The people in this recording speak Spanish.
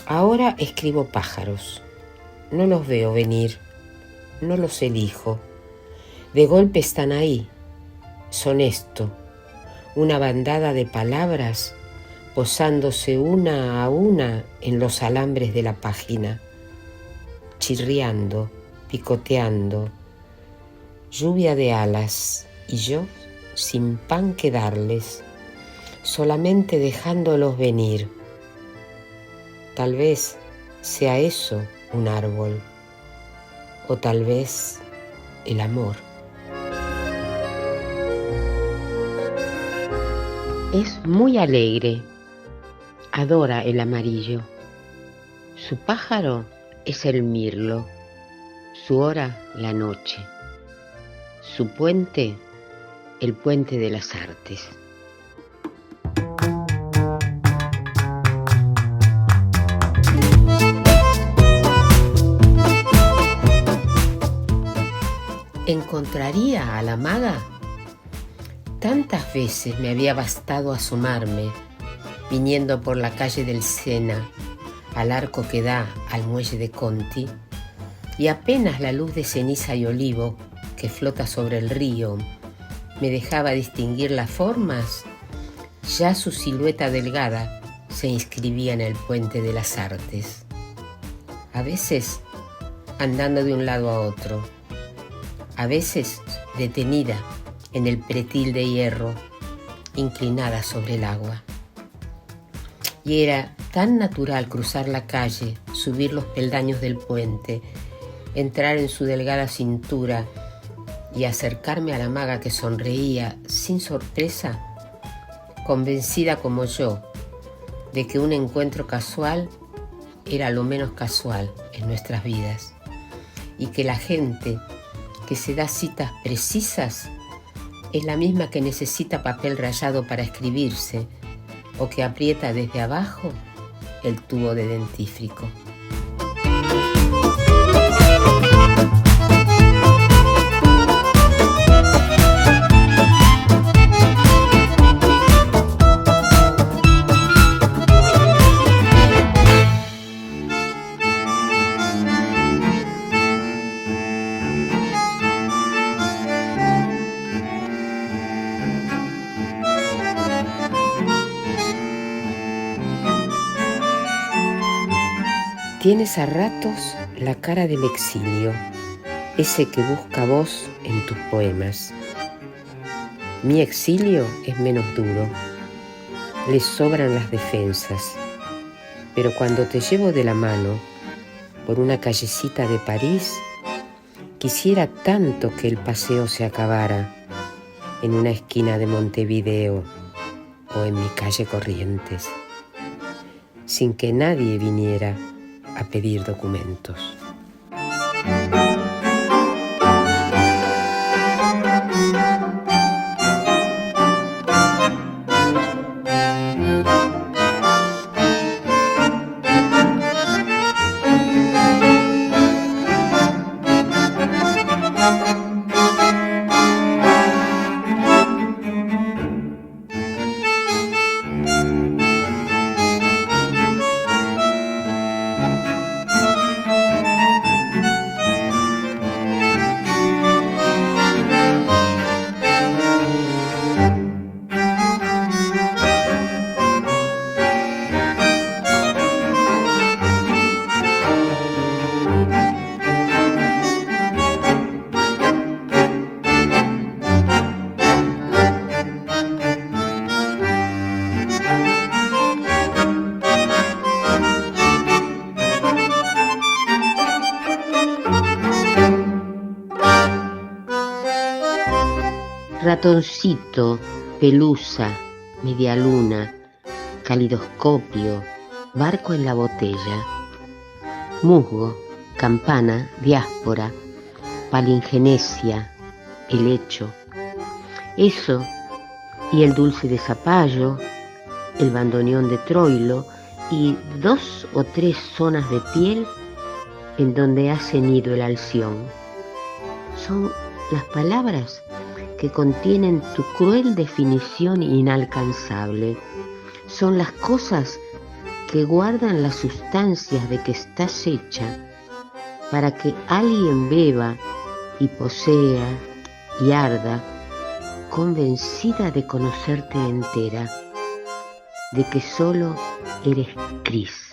Ahora escribo pájaros. No los veo venir, no los elijo. De golpe están ahí. Son esto, una bandada de palabras posándose una a una en los alambres de la página, chirriando, picoteando, lluvia de alas, y yo sin pan que darles, solamente dejándolos venir. Tal vez sea eso un árbol, o tal vez el amor. Es muy alegre, adora el amarillo. Su pájaro es el mirlo, su hora la noche, su puente el puente de las artes. ¿Encontraría a la maga? Tantas veces me había bastado asomarme, viniendo por la calle del Sena, al arco que da al muelle de Conti, y apenas la luz de ceniza y olivo que flota sobre el río me dejaba distinguir las formas, ya su silueta delgada se inscribía en el puente de las artes. A veces andando de un lado a otro, a veces detenida en el pretil de hierro, inclinada sobre el agua. Y era tan natural cruzar la calle, subir los peldaños del puente, entrar en su delgada cintura y acercarme a la maga que sonreía sin sorpresa, convencida como yo de que un encuentro casual era lo menos casual en nuestras vidas y que la gente que se da citas precisas es la misma que necesita papel rayado para escribirse o que aprieta desde abajo el tubo de dentífrico. Tienes a ratos la cara del exilio, ese que busca voz en tus poemas. Mi exilio es menos duro, le sobran las defensas, pero cuando te llevo de la mano por una callecita de París, quisiera tanto que el paseo se acabara en una esquina de Montevideo o en mi calle Corrientes, sin que nadie viniera a pedir documentos. Ratoncito, pelusa, medialuna, calidoscopio, barco en la botella, musgo, campana, diáspora, palingenesia, helecho. Eso y el dulce de zapallo, el bandoneón de Troilo y 2 o 3 zonas de piel en donde ha cenido el alción. Son las palabras que contienen tu cruel definición inalcanzable. Son las cosas que guardan las sustancias de que estás hecha para que alguien beba y posea y arda, convencida de conocerte entera, de que solo eres Cris.